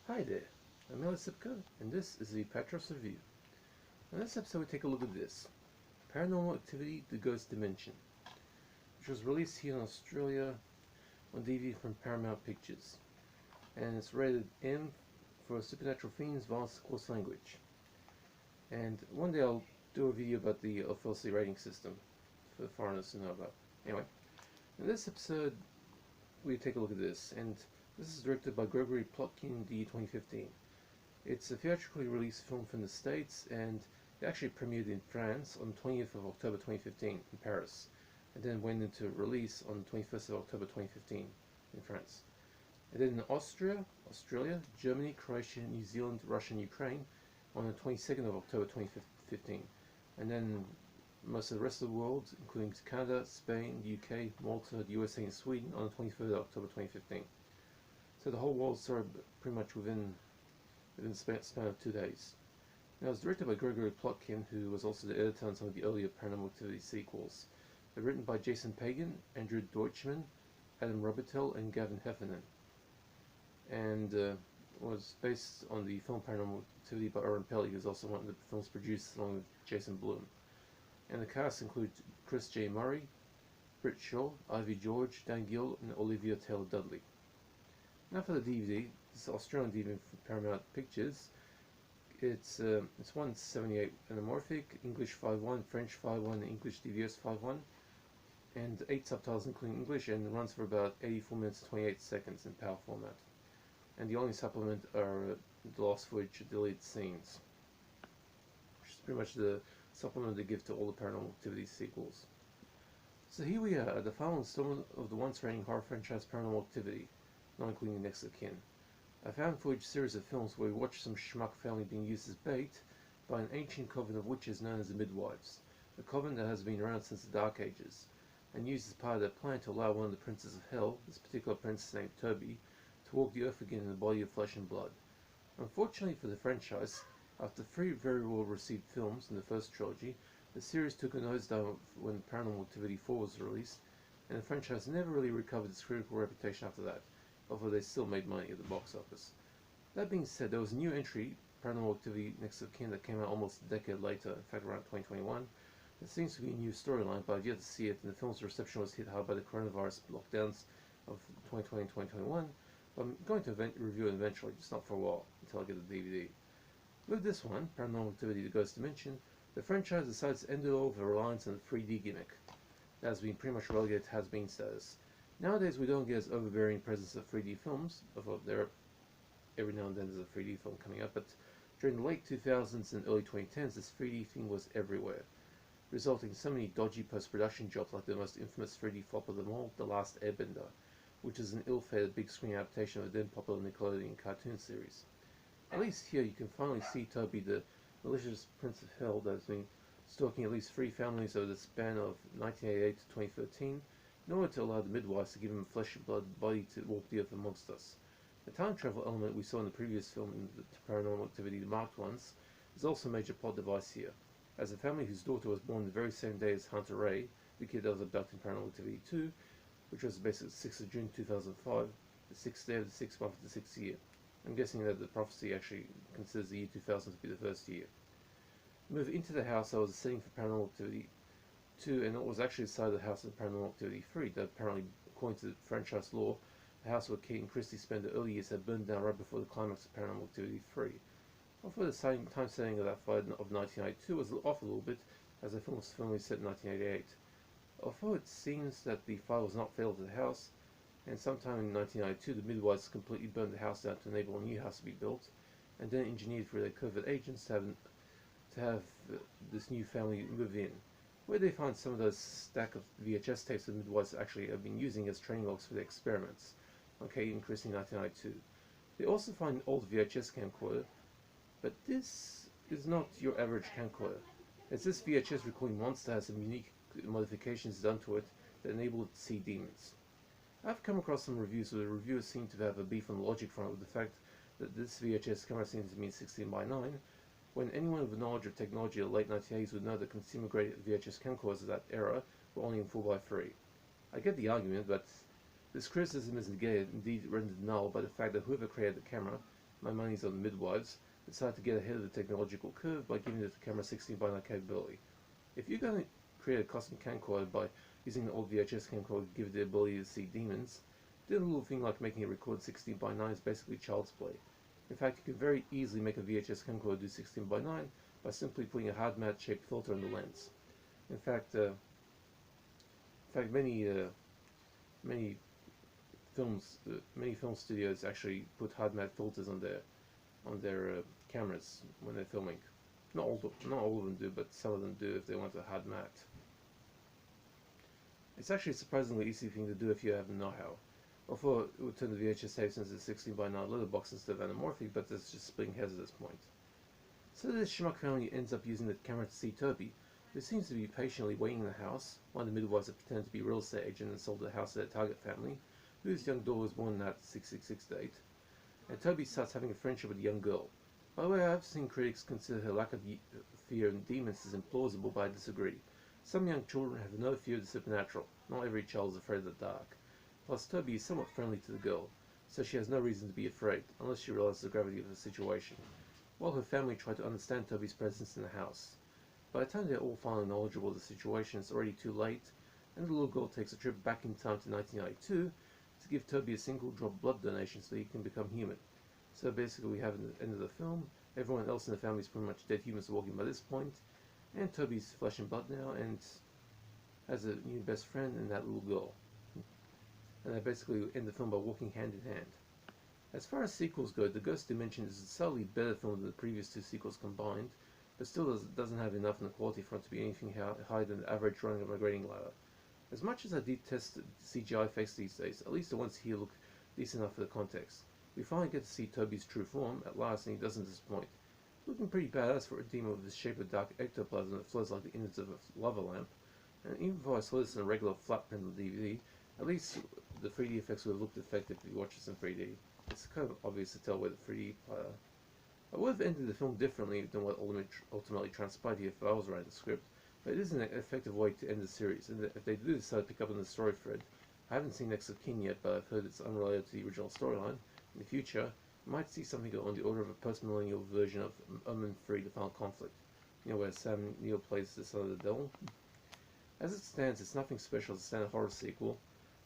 Hi there, I'm Sipka, and this is the Apatros review. In this episode we take a look at this, Paranormal Activity: The Ghost Dimension, which was released here in Australia on DVD from Paramount Pictures, and it's rated M for supernatural themes, violence, coarse language. And one day I'll do a video about the FLC rating system for the foreigners to know about. Anyway, in this episode we take a look at this, and this is directed by Gregory Plotkin, D. 2015. It's a theatrically released film from the States, and it actually premiered in France on 20th of October 2015 in Paris, and then went into release on 21st of October 2015 in France. And then in Australia, Germany, Croatia, New Zealand, Russia, and Ukraine on the 22nd of October 2015. And then most of the rest of the world, including Canada, Spain, UK, Malta, the USA, and Sweden on the 23rd of October 2015. So the whole world started pretty much within the span of 2 days. Now, it was directed by Gregory Plotkin, who was also the editor on some of the earlier Paranormal Activity sequels. They're written by Jason Pagan, Andrew Deutschman, Adam Robitel, and Gavin Heffernan, and was based on the film Paranormal Activity by Oren Peli, who's also one of the films produced along with Jason Blum. And the cast includes Chris J. Murray, Britt Shaw, Ivy George, Dan Gill, and Olivia Taylor-Dudley. Now for the DVD, this is Australian DVD from Paramount Pictures. It's 178 anamorphic, English 5.1, French 5.1, English DVS 5.1, and 8 subtitles including English, and runs for about 84 minutes and 28 seconds in PAL format. And the only supplement are the lost footage, deleted scenes, which is pretty much the supplement they give to all the Paranormal Activity sequels. So here we are at the final installment of the once reigning horror franchise Paranormal Activity, not including Next of Kin. A found footage series of films where we watch some schmuck family being used as bait by an ancient coven of witches known as the Midwives, a coven that has been around since the Dark Ages, and used as part of their plan to allow one of the princes of hell, this particular prince named Tobi, to walk the earth again in a body of flesh and blood. Unfortunately for the franchise, after 3 very well received films in the first trilogy, the series took a nosedive when Paranormal Activity 4 was released, and the franchise never really recovered its critical reputation after that, although they still made money at the box office. That being said, there was a new entry, Paranormal Activity Next of Kin, that came out almost a decade later, in fact around 2021. There seems to be a new storyline, but I've yet to see it, and the film's reception was hit hard by the coronavirus lockdowns of 2020 and 2021. But I'm going to review it eventually, just not for a while, until I get the DVD. With this one, Paranormal Activity: The Ghost Dimension, the franchise decides to end it all with a reliance on the 3D gimmick that has been pretty much relegated to has-been status. Nowadays we don't get as overbearing presence of 3D films, although every now and then there's a 3D film coming up, but during the late 2000s and early 2010s this 3D thing was everywhere, resulting in so many dodgy post-production jobs like the most infamous 3D flop of them all, The Last Airbender, which is an ill-fated big screen adaptation of the then popular Nickelodeon cartoon series. At least here you can finally see Tobi, the malicious prince of hell that has been stalking at least 3 families over the span of 1988 to 2013, in order to allow the midwives to give him a flesh and blood body to walk the earth amongst us. The time travel element we saw in the previous film in the Paranormal Activity The Marked Ones is also a major plot device here, as a family whose daughter was born the very same day as Hunter Ray, the kid that was abducted in Paranormal Activity 2, which was basically 6th of June 2005, the 6th day of the 6th month of the 6th year. I'm guessing that the prophecy actually considers the year 2000 to be the first year. Move into the house that was a setting for Paranormal Activity 2, and it was actually the side of the house in Paranormal Activity 3 that apparently, according to the franchise law, the house where Kate and Christy spent the early years had burned down right before the climax of Paranormal Activity 3. Although the time setting of that fire of 1992 was off a little bit, as the film was firmly set in 1988. Although it seems that the fire was not fatal to the house, and sometime in 1992 the midwives completely burned the house down to enable a new house to be built, and then engineered for their covert agents to have this new family move in, where they find some of those stack of VHS tapes the midwives actually have been using as training logs for their experiments on Kate and Christy in 1992. They also find an old VHS camcorder, but this is not your average camcorder, as this VHS recording monster has some unique modifications done to it that enable it to see demons. I've come across some reviews where the reviewers seem to have a beef on the logic front with the fact that this VHS camera seems to mean 16:9, when anyone with knowledge of technology of the late 1980s would know that consumer-grade VHS camcorders of that era were only in 4:3. I get the argument, but this criticism is negated, indeed rendered null, by the fact that whoever created the camera my money's on the midwives, decided to get ahead of the technological curve by giving the camera 16:9 capability. If you're going to create a custom camcorder by using an old VHS camcorder to give it the ability to see demons, doing a little thing like making it record 16:9 is basically child's play. In fact, you can very easily make a VHS camcorder do 16:9 by simply putting a hard mat shaped filter on the lens. In fact, many film studios actually put hard mat filters on their cameras when they're filming. Not all of them do, but some of them do if they want a hard mat. It's actually a surprisingly easy thing to do if you have know-how. Although it would turn the VHS tape since it's 16:9 letterbox instead of anamorphic, but that's just splitting hairs at this point. So this schmuck family ends up using the camera to see Tobi, who seems to be patiently waiting in the house. One of the midwives that pretended to be a real estate agent and sold the house to their target family, whose young daughter was born in that 666 date. And Tobi starts having a friendship with a young girl. By the way, I've seen critics consider her lack of fear in demons as implausible, but I disagree. Some young children have no fear of the supernatural. Not every child is afraid of the dark. Plus, Tobi is somewhat friendly to the girl, so she has no reason to be afraid, unless she realizes the gravity of the situation. While her family try to understand Tobi's presence in the house. By the time they're all finally knowledgeable of the situation, it's already too late, and the little girl takes a trip back in time to 1992 to give Tobi a single drop of blood donation so he can become human. So basically we have at the end of the film, everyone else in the family is pretty much dead humans walking by this point, and Tobi's flesh and blood now, and has a new best friend and that little girl. And they basically end the film by walking hand in hand. As far as sequels go, The Ghost Dimension is a subtly better film than the previous two sequels combined, but still doesn't have enough in the quality front to be anything higher than the average running of a grading ladder. As much as I detest CGI effects these days, at least the ones here look decent enough for the context. We finally get to see Tobi's true form at last, and he doesn't disappoint. Looking pretty badass for a demon with the shape of dark ectoplasm that flows like the innards of a lava lamp. And even though I saw this in a regular flat panel DVD, at least the 3D effects would have looked effective if you watch this in 3D. It's kind of obvious to tell where the 3D I would have ended the film differently than what ultimately transpired here if I was writing the script, but it is an effective way to end the series, and if they do decide to pick up on the story thread, I haven't seen Next of Kin yet, but I've heard it's unrelated to the original storyline. In the future, you might see something on the order of a post-millennial version of Omen 3, The Final Conflict, where Sam Neill plays the son of the devil. As it stands, it's nothing special as a standard horror sequel.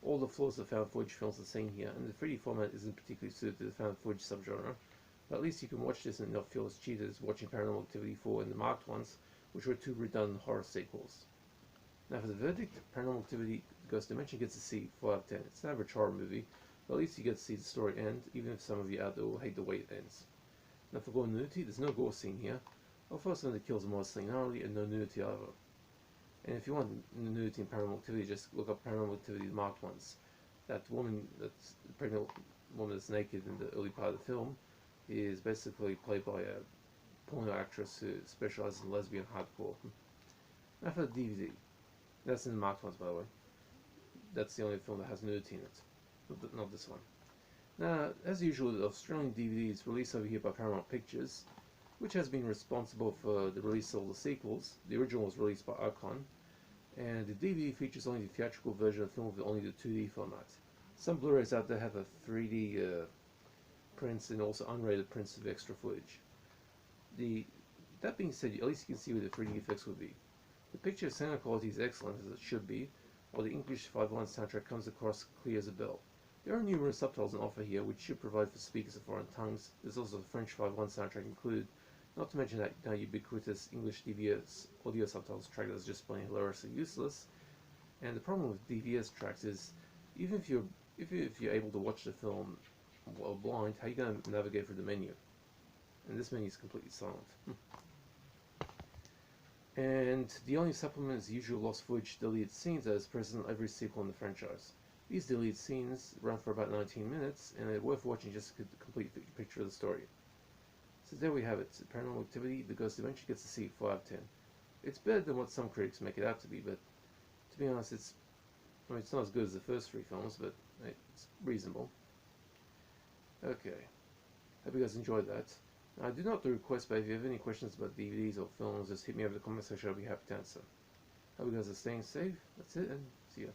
All the flaws of found footage films are seen here, and the 3D format isn't particularly suited to the found footage subgenre, but at least you can watch this and not feel as cheated as watching Paranormal Activity 4 and the marked ones, which were two redundant horror sequels. Now for the verdict, Paranormal Activity Ghost Dimension gets a C, 4 out of 10. It's an average horror movie, but at least you get to see the story end, even if some of you out there will hate the way it ends. Now for gore nudity, there's no gore scene here, although some of the kills are modestly gnarly and no nudity either. And if you want nudity in Paranormal Activity, just look up Paranormal Activity the marked ones. That woman, that's the pregnant woman that's naked in the early part of the film, is basically played by a porno actress who specializes in lesbian hardcore. Now for the DVD. That's in the marked ones, by the way. That's the only film that has nudity in it. Not this one. Now, as usual, the Australian DVD is released over here by Paramount Pictures, which has been responsible for the release of all the sequels. The original was released by Icon, and the DVD features only the theatrical version of the film with only the 2D format. Some Blu-rays out there have a 3D prints and also unrated prints of extra footage. That being said, at least you can see where the 3D effects would be. The picture sound quality is excellent, as it should be, while the English 5.1 soundtrack comes across clear as a bell. There are numerous subtitles on offer here, which should provide for speakers of foreign tongues. There's also the French 5.1 soundtrack included, not to mention that now ubiquitous English DVS audio subtitles track that's just plain hilariously useless. And the problem with DVS tracks is, even if you're able to watch the film while blind, how are you going to navigate through the menu? And this menu is completely silent. And the only supplement is the usual lost footage deleted scenes that is present in every sequel in the franchise. These deleted scenes run for about 19 minutes, and they're worth watching just to get the complete picture of the story. So there we have it. Paranormal Activity, The Ghost Dimension gets a C, 4 out of 10. It's better than what some critics make it out to be, but to be honest, it's not as good as the first three films, but it's reasonable. Okay, hope you guys enjoyed that. Now, I do not do requests, but if you have any questions about DVDs or films, just hit me over the comment section. I'll be happy to answer. Hope you guys are staying safe. That's it, and see ya.